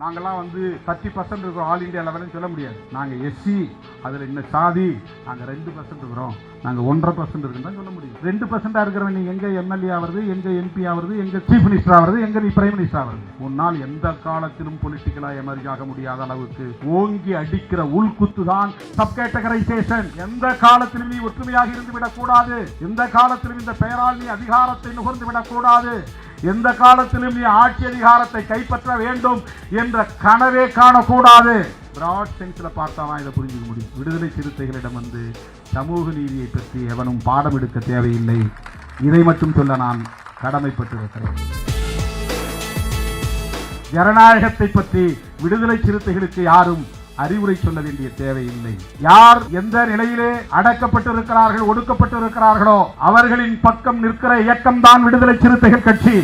நாங்கெல்லாம் 30% இருக்கிறோம் all India லெவல்னு சொல்ல முடியாது. நாங்கள் எஸ்சி, அதில் இன்னும் சாதி, நாங்கள் 2% இருக்கிறோம், நாங்கள் 1.5% இருக்குன்னு தான் சொல்ல முடியும். 2% இருக்கிறவன் நீ எங்கே எம்எல்ஏ ஆகிறது, எங்கே எம்பி ஆகிறது, எங்கே சீஃப் மினிஸ்டர் ஆகிறது, எங்கே நீ பிரைம் மினிஸ்டர் ஆகிறது. முன்னால் எந்த காலத்திலும் பொலிட்டிக்கலாக எமர்ஜ் ஆக முடியாத அளவுக்கு ஓங்கி அடிக்கிற உள்குத்து தான் சப் கேட்டகரைசேஷன். எந்த காலத்திலும் நீ ஒற்றுமையாக இருந்து விடக்கூடாது. எந்த காலத்திலும் இந்த பெயரால் நீ அதிகாரத்தை நுகர்ந்து விடக்கூடாது. எந்த காலத்திலும் நீ ஆட்சி அதிகாரத்தை கைப்பற்ற வேண்டும் என்ற கனவே காணக்கூடாது. பிராட் சென்ஸ்ல பார்த்தாதான் இதை புரிஞ்சுக்க முடியும். விடுதலை சிறுத்தைகளிடம் சமூக நீதியை பற்றி எவனும் பாடம் எடுக்க தேவையில்லை. இதை மட்டும் சொல்ல நான் கடமைப்பட்டிருக்கிறேன். ஜனநாயகத்தை பற்றி விடுதலை சிறுத்தைகளுக்கு யாரும் அறிவுரை சொல்ல வேண்டிய தேவையில்லை. யார் எந்த நிலையிலே அடக்கப்பட்டிருக்கிறார்கள், ஒடுக்கப்பட்டிருக்கிறார்களோ அவர்களின் பக்கம் நிற்கிற இயக்கம் தான் விடுதலை சிறுத்தைகள் கட்சி.